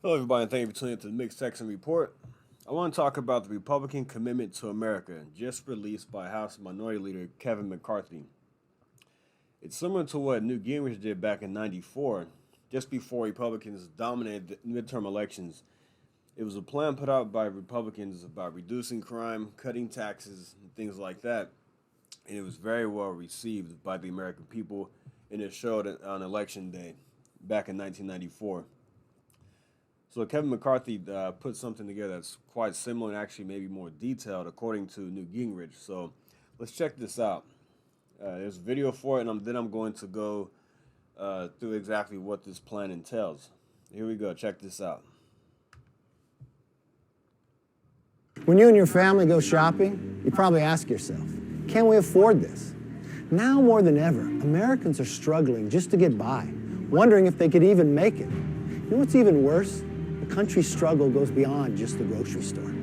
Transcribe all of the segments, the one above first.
Hello, everybody, and thank you for tuning into the Mixed Texan Report. I want to talk about the Republican commitment to America, just released by House Minority Leader Kevin McCarthy. It's similar to what Newt Gingrich did back in '94, just before Republicans dominated the midterm elections. It was a plan put out by Republicans about reducing crime, cutting taxes, and things like that, and it was very well received by the American people, and it showed on Election Day back in 1994. So Kevin McCarthy put something together that's quite similar and actually maybe more detailed, according to Newt Gingrich. So let's check this out. There's a video for it, and then I'm going to go through exactly what this plan entails. Here we go. Check this out. When you and your family go shopping, you probably ask yourself, can we afford this? Now more than ever, Americans are struggling just to get by, wondering if they could even make it. You know what's even worse? The country's struggle goes beyond just the grocery store.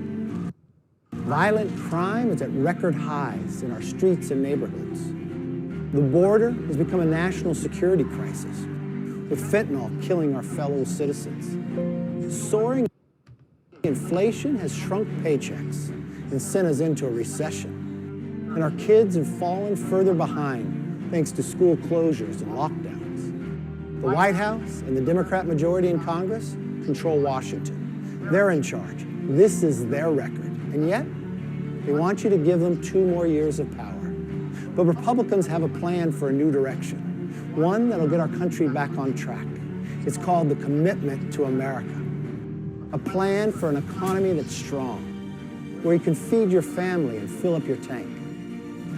Violent crime is at record highs in our streets and neighborhoods. The border has become a national security crisis, with fentanyl killing our fellow citizens. Soaring inflation has shrunk paychecks and sent us into a recession. And our kids have fallen further behind thanks to school closures and lockdowns. The White House and the Democrat majority in Congress control Washington. They're in charge. This is their record. And yet, they want you to give them 2 more years of power. But Republicans have a plan for a new direction, one that'll get our country back on track. It's called the Commitment to America. A plan for an economy that's strong, where you can feed your family and fill up your tank.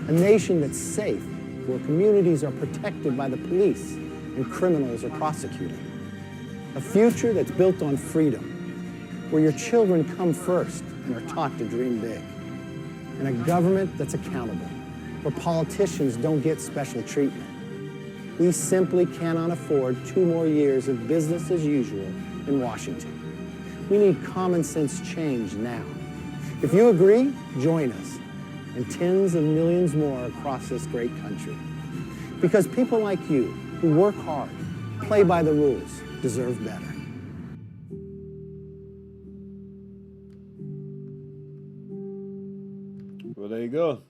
A nation that's safe, where communities are protected by the police and criminals are prosecuted. A future that's built on freedom, where your children come first and are taught to dream big. And a government that's accountable, where politicians don't get special treatment. We simply cannot afford 2 more years of business as usual in Washington. We need common sense change now. If you agree, join us and tens of millions more across this great country. Because people like you, who work hard, play by the rules, deserve better. Well, there you go.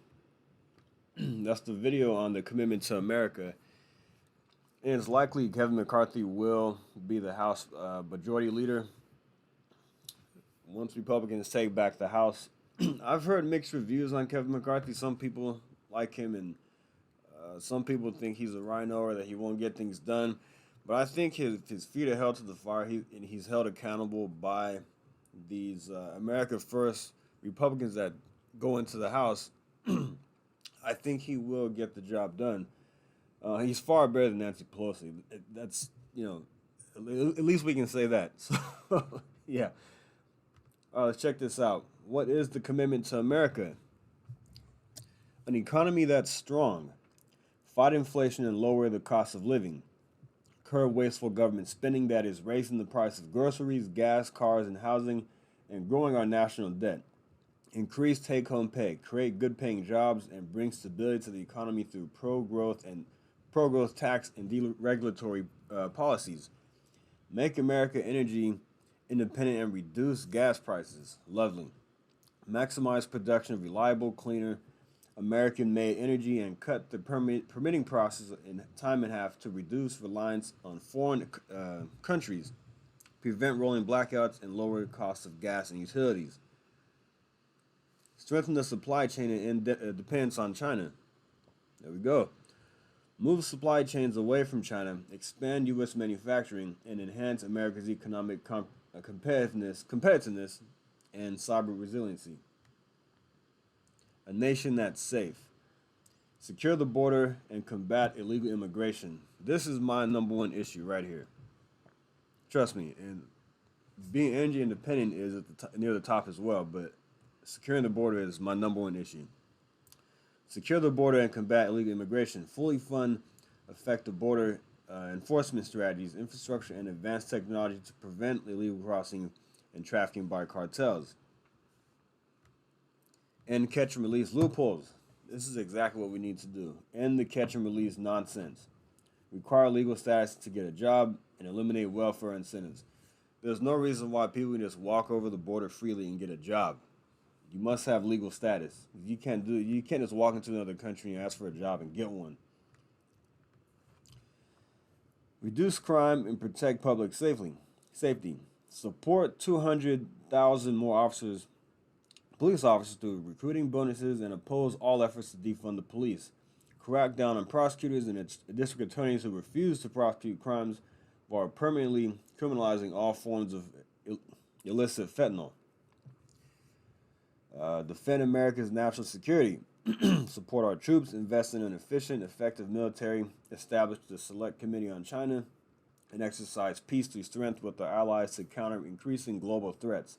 That's the video on the commitment to America. And it's likely Kevin McCarthy will be the House Majority Leader once Republicans take back the House. I've heard mixed reviews on Kevin McCarthy. Some people like him, and some people think he's a rhino or that he won't get things done. But I think his feet are held to the fire, and he's held accountable by these America First Republicans that go into the House. I think he will get the job done. He's far better than Nancy Pelosi. That's, at least we can say that. So, yeah. Let's check this out. What is the commitment to America? An economy that's strong, fight inflation and lower the cost of living, curb wasteful government spending that is raising the price of groceries, gas, cars, and housing, and growing our national debt, increase take-home pay, create good-paying jobs, and bring stability to the economy through pro-growth tax and deregulatory policies, make America energy independent and reduce gas prices. Lovely. Maximize production of reliable, cleaner, American-made energy and cut the permitting process in time in half to reduce reliance on foreign countries, prevent rolling blackouts, and lower the cost of gas and utilities. Strengthen the supply chain and dependence on China. There we go. Move supply chains away from China, expand U.S. manufacturing, and enhance America's economic competitiveness and cyber resiliency. A nation that's safe. Secure the border and combat illegal immigration. This is my #1 issue right here. Trust me, and being energy independent is at near the top as well, but securing the border is my #1 issue. Secure the border and combat illegal immigration. Fully fund effective border enforcement strategies, infrastructure, and advanced technology to prevent illegal crossing and trafficking by cartels. End catch and release loopholes. This is exactly what we need to do. End the catch and release nonsense. Require legal status to get a job and eliminate welfare incentives. There's no reason why people can just walk over the border freely and get a job. You must have legal status. You can't just walk into another country and ask for a job and get one. Reduce crime and protect public safety. Support 200,000 more police officers through recruiting bonuses, and oppose all efforts to defund the police. Crack down on prosecutors and district attorneys who refuse to prosecute crimes while permanently criminalizing all forms of illicit fentanyl. Defend America's national security. Support our troops, invest in an efficient, effective military, establish the Select Committee on China, and exercise peace through strength with our allies to counter increasing global threats.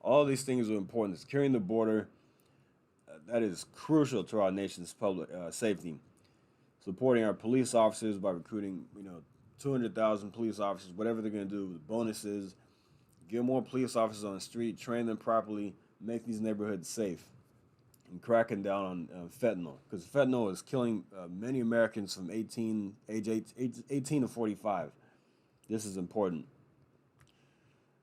All of these things are important. Securing the border, that is crucial to our nation's public safety. Supporting our police officers by recruiting, 200,000 police officers, whatever they're going to do with bonuses. Get more police officers on the street, train them properly, make these neighborhoods safe, and cracking down on fentanyl, because fentanyl is killing many Americans from age 18 to 45. This is important.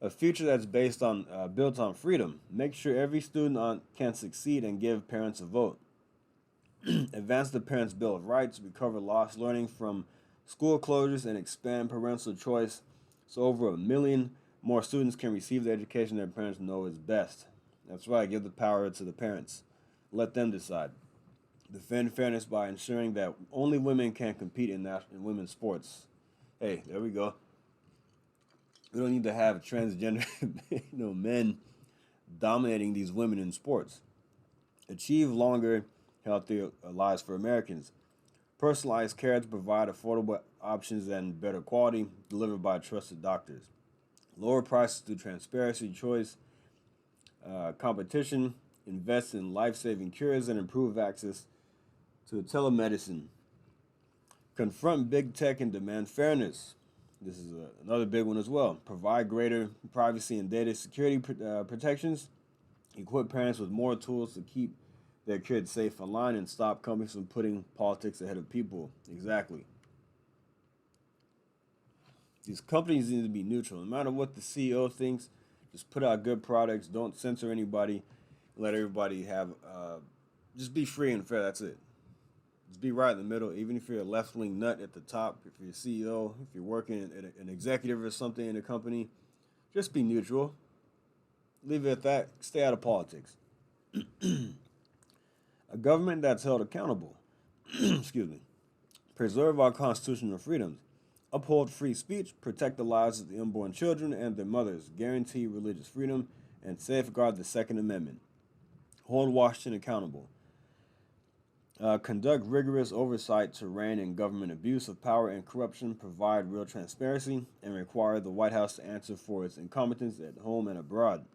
A future that's built on freedom. Make sure every student can succeed and give parents a vote. Advance the Parents' Bill of Rights, recover lost learning from school closures, and expand parental choice so over 1 million more students can receive the education their parents know is best. That's right, give the power to the parents. Let them decide. Defend fairness by ensuring that only women can compete in women's sports. Hey, there we go. We don't need to have transgender men dominating these women in sports. Achieve longer, healthier lives for Americans. Personalized care to provide affordable options and better quality delivered by trusted doctors. Lower prices through transparency, choice, competition. Invest in life-saving cures and improve access to telemedicine. Confront big tech and demand fairness. This is another big one as well. Provide greater privacy and data security protections. Equip parents with more tools to keep their kids safe online, and stop companies from putting politics ahead of people. Exactly. These companies need to be neutral. No matter what the CEO thinks, just put out good products. Don't censor anybody. Let everybody have, just be free and fair. That's it. Just be right in the middle. Even if you're a left-wing nut at the top, if you're a CEO, if you're working an executive or something in a company, just be neutral. Leave it at that. Stay out of politics. A government that's held accountable. Excuse me. Preserve our constitutional freedoms. Uphold free speech. Protect the lives of the unborn children and their mothers. Guarantee religious freedom and safeguard the Second Amendment. Hold Washington accountable. Conduct rigorous oversight to rein in government abuse of power and corruption. Provide real transparency and require the White House to answer for its incompetence at home and abroad.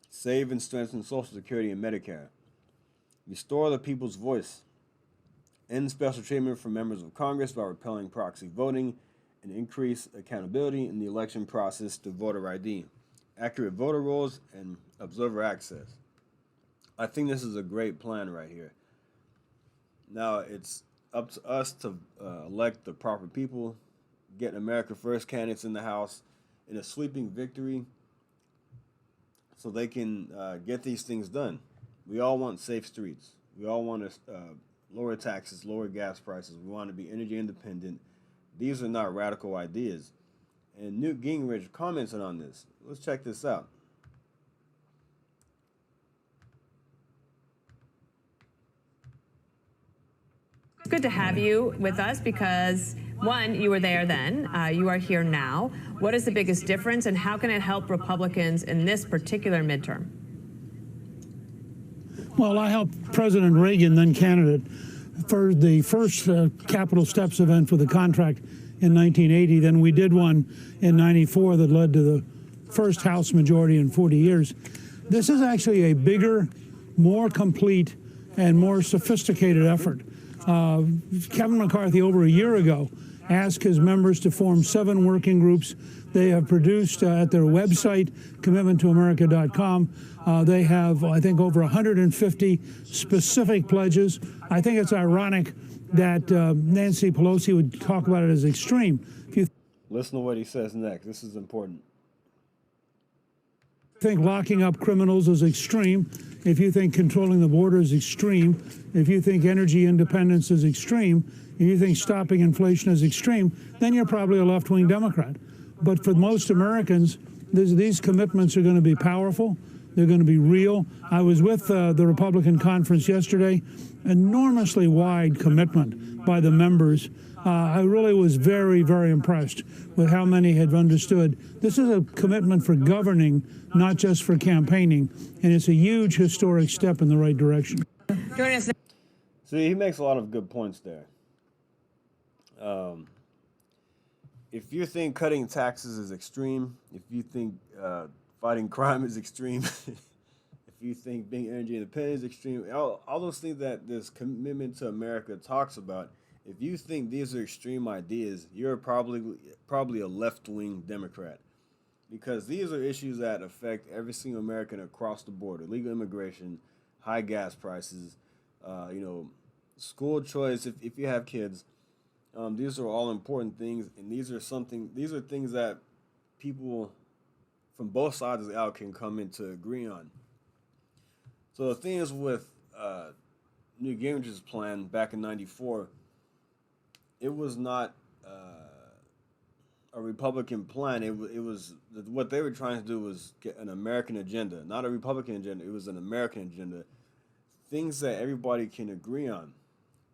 Save and strengthen Social Security and Medicare. Restore the people's voice. End special treatment for members of Congress by repelling proxy voting, and increase accountability in the election process through voter ID. Accurate voter rolls and observer access. I think this is a great plan right here. Now it's up to us to elect the proper people, get America First candidates in the House in a sweeping victory so they can get these things done. We all want safe streets. We all want to lower taxes, lower gas prices. We want to be energy independent. These are not radical ideas. And Newt Gingrich commented on this. Let's check this out. Good to have you with us because, one, you were there then, you are here now. What is the biggest difference, and how can it help Republicans in this particular midterm? Well, I helped President Reagan, then candidate, for the first Capitol Steps event for the contract in 1980. Then we did one in 94 that led to the first House majority in 40 years. This is actually a bigger, more complete, and more sophisticated effort. Kevin McCarthy, over a year ago, asked his members to form 7 working groups. They have produced at their website, commitmenttoamerica.com, they have, I think, over 150 specific pledges. I think it's ironic that Nancy Pelosi would talk about it as extreme. Listen to what he says next. This is important. think locking up criminals is extreme, if you think controlling the border is extreme, if you think energy independence is extreme, if you think stopping inflation is extreme, then you're probably a left-wing Democrat. But for most Americans, these commitments are going to be powerful. They're going to be real. I was with the Republican conference yesterday. Enormously wide commitment by the members. I really was very, very impressed with how many have understood. This is a commitment for governing, not just for campaigning, and it's a huge historic step in the right direction. Joining us now. See, he makes a lot of good points there. If you think cutting taxes is extreme, if you think fighting crime is extreme, if you think being energy independent is extreme, all those things that this commitment to America talks about, if you think these are extreme ideas, you're probably a left-wing Democrat, because these are issues that affect every single American across the board: illegal immigration, high gas prices, school choice. If you have kids, these are all important things, and these are things that people from both sides of the aisle can come into agree on. So the thing is with Newt Gingrich's plan back in '94. It was not a Republican plan. It was what they were trying to do was get an American agenda, not a Republican agenda. It was an American agenda. Things that everybody can agree on,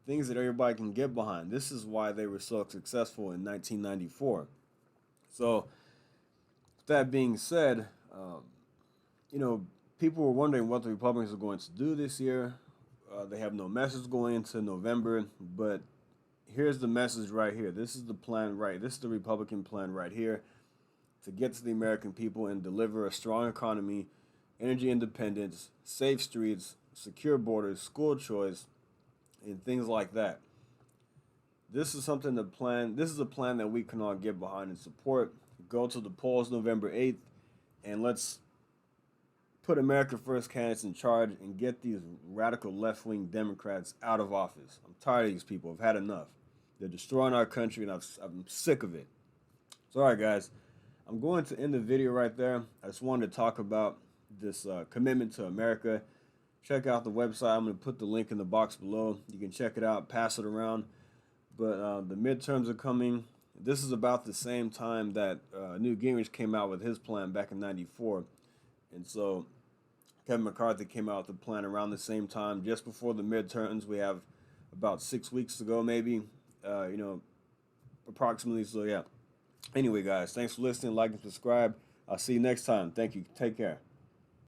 things that everybody can get behind. This is why they were so successful in 1994. So, with that being said, people were wondering what the Republicans are going to do this year. They have no message going into November, but here's the message right here. This is the plan this is the Republican plan right here to get to the American people and deliver a strong economy, energy independence, safe streets, secure borders, school choice, and things like that. This is a plan that we can all get behind and support. Go to the polls November 8th, and let's put America First candidates in charge and get these radical left-wing Democrats out of office. I'm tired of these people. I've had enough. They're destroying our country, and I'm sick of it. So, all right, guys, I'm going to end the video right there. I just wanted to talk about this commitment to America. Check out the website. I'm going to put the link in the box below. You can check it out, pass it around. But the midterms are coming. This is about the same time that Newt Gingrich came out with his plan back in '94. And so Kevin McCarthy came out with the plan around the same time, just before the midterms. We have about 6 weeks to go, maybe. Approximately. So, yeah. Anyway, guys, thanks for listening. Like and subscribe. I'll see you next time. Thank you. Take care.